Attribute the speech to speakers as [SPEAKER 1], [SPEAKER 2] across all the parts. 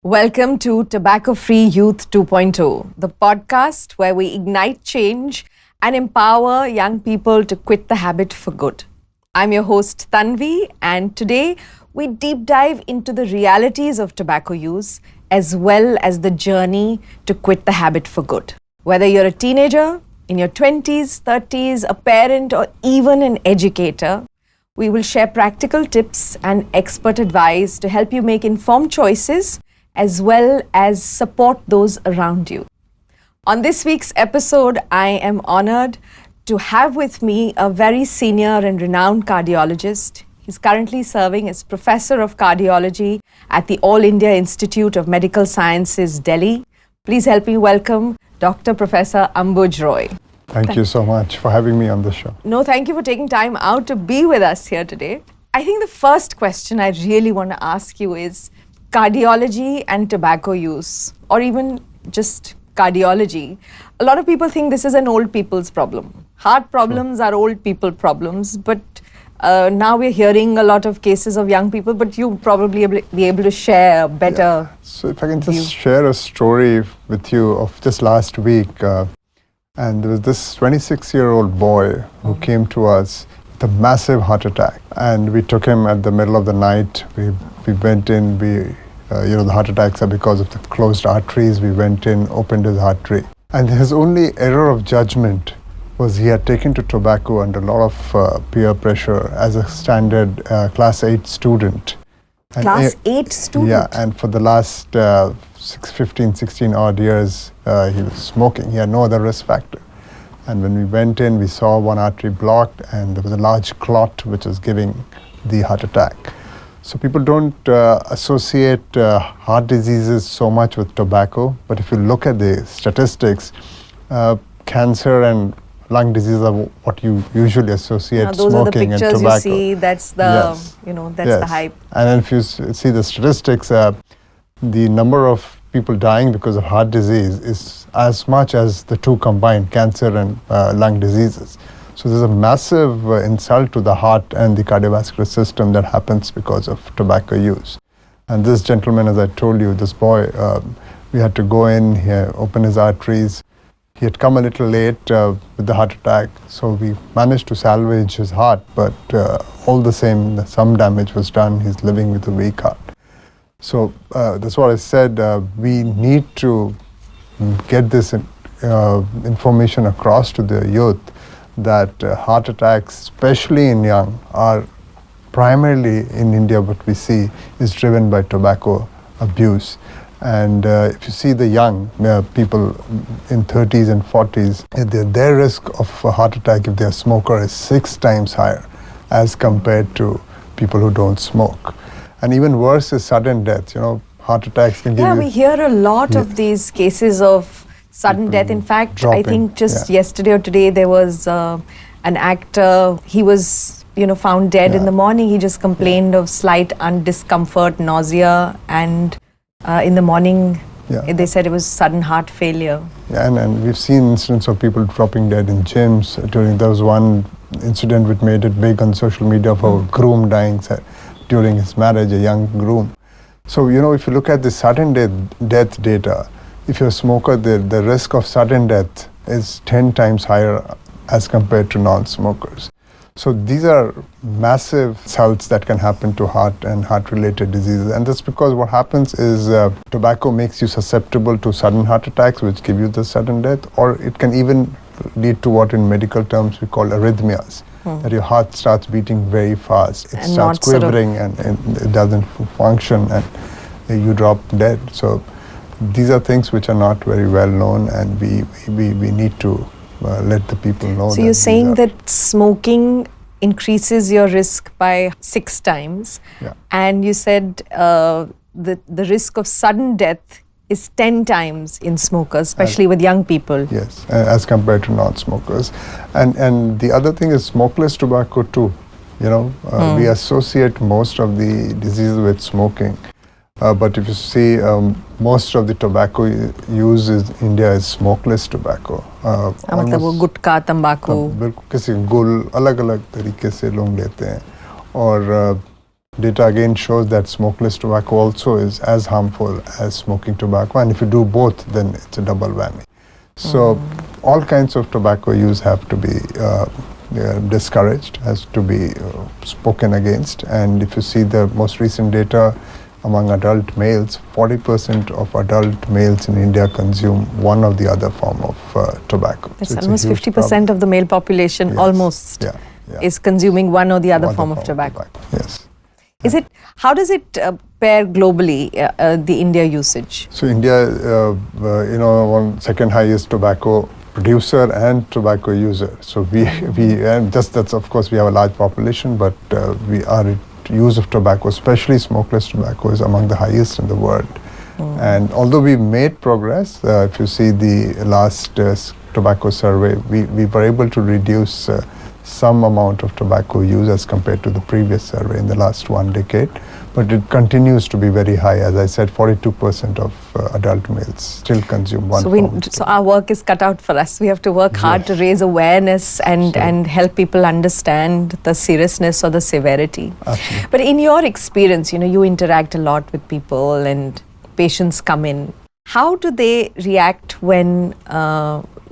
[SPEAKER 1] Welcome to Tobacco Free Youth 2.0, the podcast where we ignite change and empower young people to quit the habit for good. I'm your host Tanvi, and today we deep dive into the realities of tobacco use as well as the journey to quit the habit for good. Whether you're a teenager, in your 20s, 30s, a parent, or even an educator, we will share practical tips and expert advice to help you make informed choices as well as support those around you. On this week's episode, I am honored to have with me a very senior and renowned cardiologist. He's currently serving as Professor of Cardiology at the All India Institute of Medical Sciences, Delhi. Please help me welcome Dr. Professor Ambuj Roy.
[SPEAKER 2] Thank you so much for having me on the show.
[SPEAKER 1] No, thank you for taking time out to be with us here today. I think the first question I really want to ask you is, cardiology and tobacco use, or even just cardiology, a lot of people think this is an old people's problem. Heart problems are old people problems, but now we're hearing a lot of cases of young people, but you probably be able to share better.
[SPEAKER 2] Yeah. So if I can just share a story with you of just last week, and there was this 26-year-old boy who came to us with a massive heart attack, and we took him at the middle of the night. We went in, the heart attacks are because of the closed arteries. We went in, opened his artery. And his only error of judgment was he had taken to tobacco under a lot of peer pressure as a standard class 8 student. And
[SPEAKER 1] class 8 student?
[SPEAKER 2] Yeah, and for the last 16 odd years, he was smoking. He had no other risk factor. And when we went in, we saw one artery blocked, and there was a large clot which was giving the heart attack. So people don't associate heart diseases so much with tobacco, but if you look at the statistics, cancer and lung disease are what you usually associate smoking and tobacco.
[SPEAKER 1] Those are the pictures you see, that's the, the hype.
[SPEAKER 2] And then if you see the statistics, the number of people dying because of heart disease is as much as the two combined, cancer and lung diseases. So there's a massive insult to the heart and the cardiovascular system that happens because of tobacco use. And this gentleman, as I told you, this boy, we had to go in, open his arteries. He had come a little late with the heart attack, so we managed to salvage his heart, but all the same, some damage was done. He's living with a weak heart. So that's what I said, we need to get this information across to the youth, that heart attacks, especially in young, are primarily in India what we see is driven by tobacco abuse. And if you see the young people in 30s and 40s, their risk of a heart attack if they're a smoker is 6 times higher as compared to people who don't smoke. And even worse is sudden death. Heart attacks can give you...
[SPEAKER 1] Yeah, we hear a lot of these cases of sudden death. In fact, I think just yesterday or today there was an actor, he was found dead in the morning. He just complained of slight discomfort, nausea, and in the morning they said it was sudden heart failure.
[SPEAKER 2] Yeah, and we've seen incidents of people dropping dead in gyms. There was one incident which made it big on social media of a groom dying during his marriage, a young groom. So, if you look at the sudden death data, if you're a smoker, the risk of sudden death is 10 times higher as compared to non-smokers. So these are massive insults that can happen to heart and heart-related diseases. And that's because what happens is tobacco makes you susceptible to sudden heart attacks, which give you the sudden death, or it can even lead to what in medical terms we call arrhythmias, that your heart starts beating very fast. It starts quivering and it doesn't function, and you drop dead. So these are things which are not very well known, and we need to let the people know.
[SPEAKER 1] So you're saying that smoking increases your risk by 6 times, and you said the risk of sudden death is 10 times in smokers, especially with young people.
[SPEAKER 2] Yes, as compared to non-smokers. And the other thing is smokeless tobacco too We associate most of the diseases with smoking. But if you see, most of the tobacco used in India is smokeless tobacco.
[SPEAKER 1] मतलब वो गुटखा तंबाकू
[SPEAKER 2] बिल्कुल किसी गुल अलग-अलग तरीके से लोग लेते हैं और data again shows that smokeless tobacco also is as harmful as smoking tobacco, and if you do both, then it's a double whammy. So all kinds of tobacco use have to be discouraged, has to be spoken against. And if you see the most recent data among adult males, 40% of adult males in India consume one or the other form of tobacco.
[SPEAKER 1] That's so almost 50% of the male population, yes, almost, is consuming one or the other form of tobacco.
[SPEAKER 2] Yes.
[SPEAKER 1] How does it pair globally, the India usage?
[SPEAKER 2] So India, one second highest tobacco producer and tobacco user. So that's of course we have a large population, but our use of tobacco, especially smokeless tobacco, is among the highest in the world. And although we made progress, if you see the last tobacco survey, we were able to reduce some amount of tobacco use as compared to the previous survey in the last 1 decade, but it continues to be very high. As I said, 42% of adult males still consume one form.
[SPEAKER 1] So our work is cut out for us. We have to work hard to raise awareness and help people understand the seriousness or the severity.
[SPEAKER 2] Absolutely.
[SPEAKER 1] But in your experience, you interact a lot with people and patients come in. How do they react when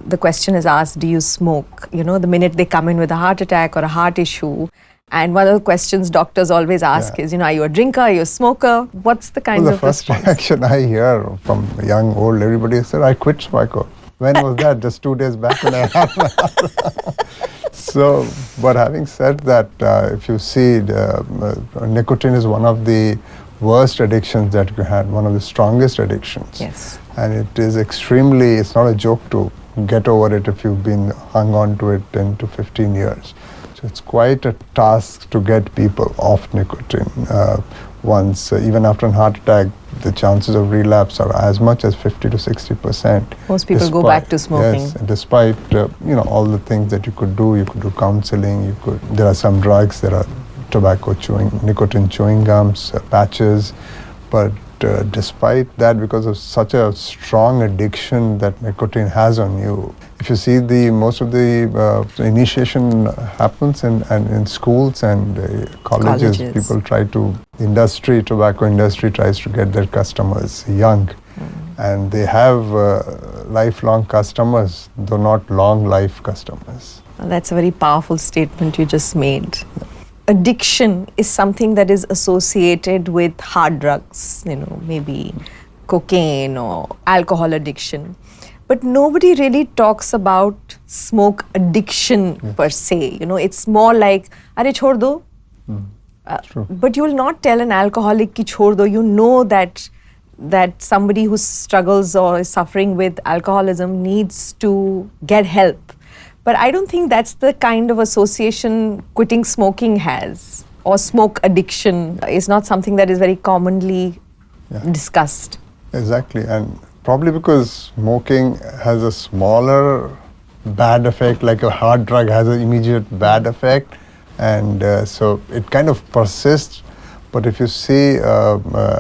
[SPEAKER 1] the question is asked, do you smoke? The minute they come in with a heart attack or a heart issue, and one of the questions doctors always ask is, are you a drinker, are you a smoker? What's the kind of
[SPEAKER 2] response? The first reaction I hear from young, old, everybody said, I quit tobacco. When was that? Just 2 days back when I had my heart. So, but having said that, if you see, nicotine is one of the worst addictions that you had, one of the strongest addictions.
[SPEAKER 1] Yes.
[SPEAKER 2] And it is it's not a joke to get over it if you've been hung on to it 10 to 15 years. So it's quite a task to get people off nicotine. Once, even after a heart attack, the chances of relapse are as much as 50 to 60%.
[SPEAKER 1] Most people go back to smoking.
[SPEAKER 2] Yes, despite all the things that you could do counseling, there are some drugs, there are nicotine chewing gums, patches, but despite that, because of such a strong addiction that nicotine has on you, if you see most of the initiation happens in schools and colleges. People tobacco industry tries to get their customers young, and they have lifelong customers, though not long life customers.
[SPEAKER 1] Well, that's a very powerful statement you just made. Addiction is something that is associated with hard drugs, maybe cocaine or alcohol addiction. But nobody really talks about smoke addiction per se. It's more like, "Arey chhod do." But you will not tell an alcoholic ki chhod do. You know that somebody who struggles or is suffering with alcoholism needs to get help. But I don't think that's the kind of association quitting smoking has, or smoke addiction is not something that is very commonly discussed.
[SPEAKER 2] Exactly, and probably because smoking has a smaller bad effect, like a hard drug has an immediate bad effect, and so it kind of persists. But if you see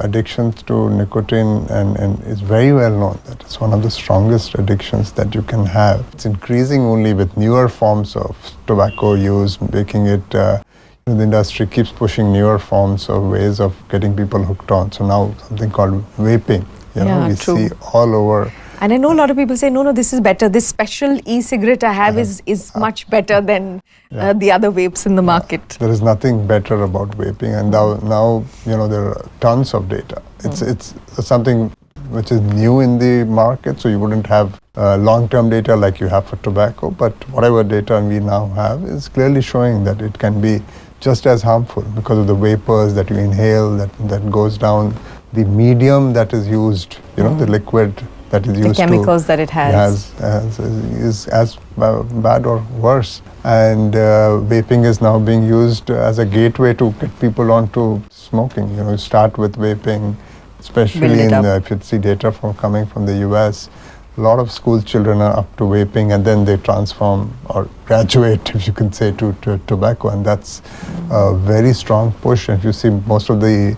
[SPEAKER 2] addictions to nicotine, and it's very well known that it's one of the strongest addictions that you can have. It's increasing only with newer forms of tobacco use, making it, the industry keeps pushing newer forms of ways of getting people hooked on. So now something called vaping, we see all over.
[SPEAKER 1] And I know a lot of people say, no, this is better. This special e-cigarette I have is much better than the other vapes in the market.
[SPEAKER 2] There is nothing better about vaping, and now there are tons of data. It's something which is new in the market, so you wouldn't have long-term data like you have for tobacco, but whatever data we now have is clearly showing that it can be just as harmful because of the vapors that you inhale, that goes down, the medium that is used, the liquid that is used,
[SPEAKER 1] the chemicals that it has
[SPEAKER 2] is as bad or worse. And vaping is now being used as a gateway to get people onto smoking. You start with vaping, especially if you see data coming from the US, a lot of school children are up to vaping, and then they transform or graduate, if you can say, to tobacco, and that's a very strong push. If you see, most of the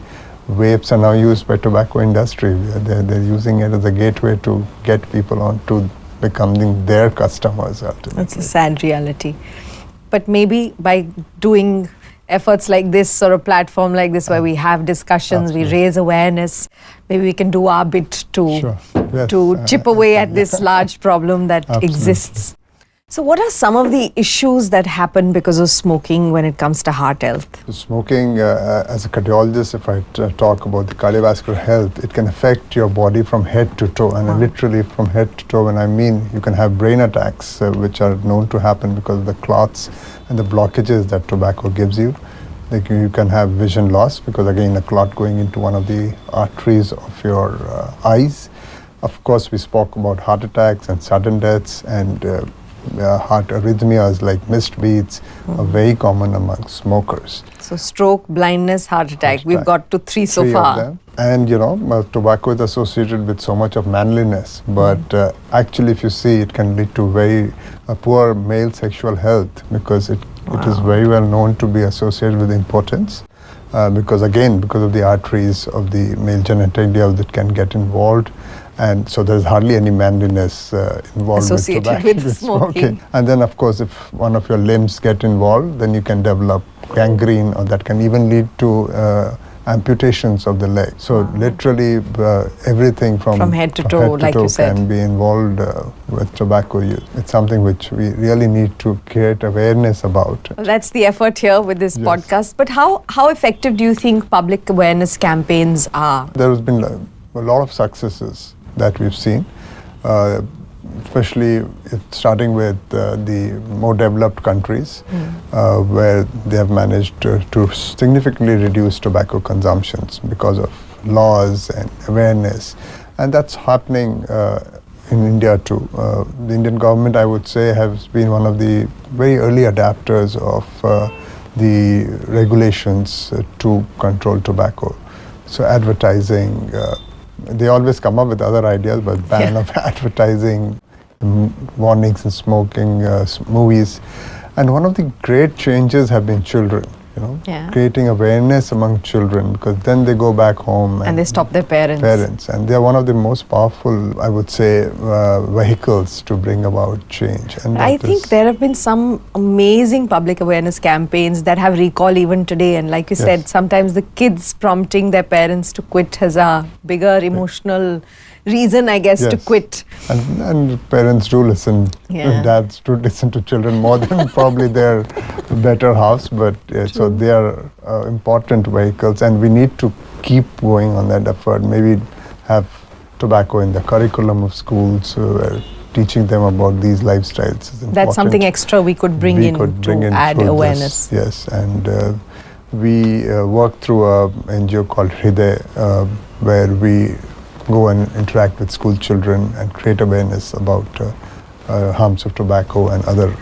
[SPEAKER 2] vapes are now used by tobacco industry. They're using it as a gateway to get people on to becoming their customers ultimately.
[SPEAKER 1] That's a sad reality. But maybe by doing efforts like this or a platform like this where we have discussions, we raise awareness, maybe we can do our bit to chip away at this large problem that exists. So what are some of the issues that happen because of smoking when it comes to heart health?
[SPEAKER 2] Smoking, as a cardiologist, if I talk about the cardiovascular health, it can affect your body from head to toe, and literally from head to toe. And I mean, you can have brain attacks, which are known to happen because of the clots and the blockages that tobacco gives you. Like you can have vision loss because, again, a clot going into one of the arteries of your eyes. Of course, we spoke about heart attacks and sudden deaths, and heart arrhythmias like missed beats are very common among smokers.
[SPEAKER 1] So stroke, blindness, heart attack. We've got to three so far.
[SPEAKER 2] Of them. And tobacco is associated with so much of manliness, but actually, if you see, it can lead to very poor male sexual health because it is very well known to be associated with impotence. Because of the arteries of the male genitalia that can get involved. And so there's hardly any manliness involved
[SPEAKER 1] associated
[SPEAKER 2] with tobacco,
[SPEAKER 1] with smoking.
[SPEAKER 2] And then, of course, if one of your limbs get involved, then you can develop gangrene, or that can even lead to amputations of the leg. So literally everything from
[SPEAKER 1] head to toe, like you said,
[SPEAKER 2] can be involved with tobacco use. It's something which we really need to create awareness about.
[SPEAKER 1] Well, that's the effort here with this podcast. But how effective do you think public awareness campaigns are?
[SPEAKER 2] There has been a lot of successes that we've seen, especially starting with the more developed countries, where they have managed to significantly reduce tobacco consumptions because of laws and awareness. And that's happening in India too. The Indian government, I would say, has been one of the very early adapters of the regulations to control tobacco. So advertising, they always come up with other ideas, but ban of advertising, warnings and smoking, movies. And one of the great changes have been children, creating awareness among children, because then they go back home
[SPEAKER 1] and they stop their parents.
[SPEAKER 2] And they are one of the most powerful, I would say, vehicles to bring about change. And
[SPEAKER 1] I think there have been some amazing public awareness campaigns that have recall even today. And like you said, sometimes the kids prompting their parents to quit has a bigger emotional reason, I guess, to quit.
[SPEAKER 2] And parents do listen, dads do listen to children more than probably their better halves, but so they are important vehicles, and we need to keep going on that effort. Maybe have tobacco in the curriculum of schools, teaching them about these lifestyles is important.
[SPEAKER 1] That's something extra we could bring in to add awareness.
[SPEAKER 2] Yes, and we work through a NGO called Hriday, where we go and interact with school children and create awareness about harms of tobacco and other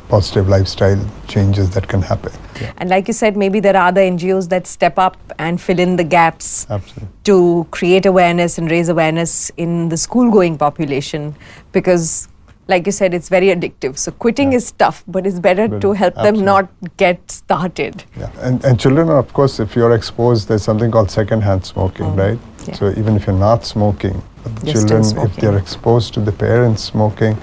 [SPEAKER 2] positive lifestyle changes that can happen.
[SPEAKER 1] And like you said, maybe there are other NGOs that step up and fill in the gaps to create awareness and raise awareness in the school-going population, because like you said, it's very addictive. So quitting is tough, but it's better to help them not get started.
[SPEAKER 2] And children are, of course, if you're exposed, there's something called secondhand smoking, right? So even if you're not smoking, children, if they're exposed to the parents smoking,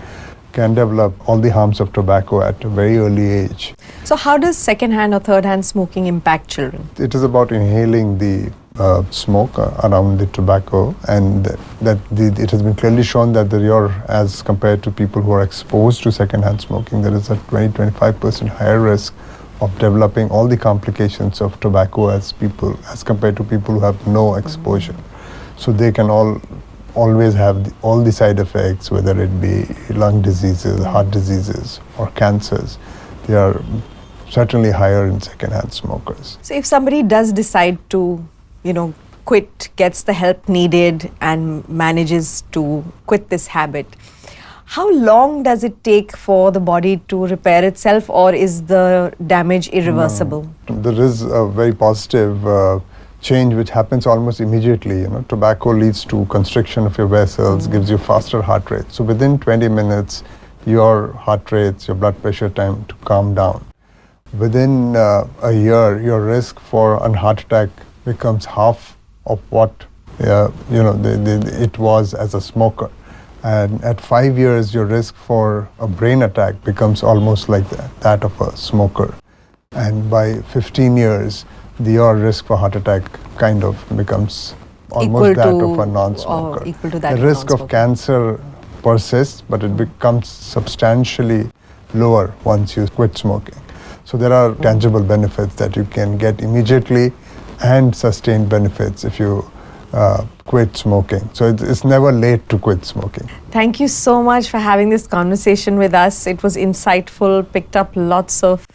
[SPEAKER 2] can develop all the harms of tobacco at a very early age.
[SPEAKER 1] So how does second-hand or third-hand smoking impact children?
[SPEAKER 2] It is about inhaling the smoke around the tobacco, and it has been clearly shown that as compared to people who are exposed to second-hand smoking, there is a 20-25% higher risk of developing all the complications of tobacco as compared to people who have no exposure. So they can always have all the side effects, whether it be lung diseases, heart diseases, or cancers. They are certainly higher in secondhand smokers.
[SPEAKER 1] So if somebody does decide to, quit, gets the help needed and manages to quit this habit, how long does it take for the body to repair itself, or is the damage irreversible?
[SPEAKER 2] There is a very positive change which happens almost immediately. Tobacco leads to constriction of your vessels, gives you faster heart rate. So within 20 minutes, your heart rates, your blood pressure time to calm down. Within a year, your risk for a heart attack becomes half of what it was as a smoker. And at 5 years, your risk for a brain attack becomes almost like that of a smoker. And by 15 years, your risk for heart attack kind of becomes almost that of a non-smoker.
[SPEAKER 1] Equal to that
[SPEAKER 2] the risk of cancer persists, but it becomes substantially lower once you quit smoking. So there are tangible benefits that you can get immediately and sustained benefits if you quit smoking. So it's never late to quit smoking.
[SPEAKER 1] Thank you so much for having this conversation with us. It was insightful, picked up lots of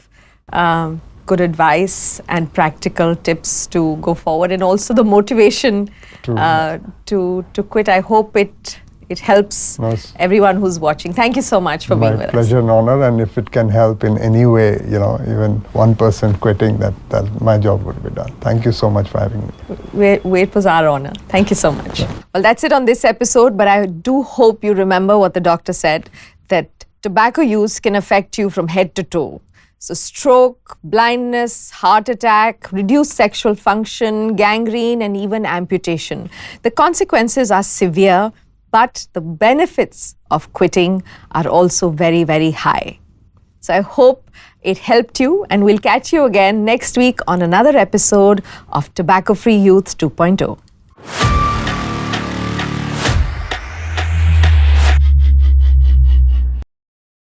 [SPEAKER 1] good advice and practical tips to go forward, and also the motivation to quit. I hope it helps everyone who's watching. Thank you so much for being with us.
[SPEAKER 2] My pleasure and honor, and if it can help in any way, even one person quitting, that my job would be done. Thank you so much for having me.
[SPEAKER 1] It was our honor. Thank you so much. Yeah. Well, that's it on this episode, but I do hope you remember what the doctor said, that tobacco use can affect you from head to toe. So stroke, blindness, heart attack, reduced sexual function, gangrene, and even amputation. The consequences are severe, but the benefits of quitting are also very, very high. So I hope it helped you, and we'll catch you again next week on another episode of Tobacco Free Youth 2.0.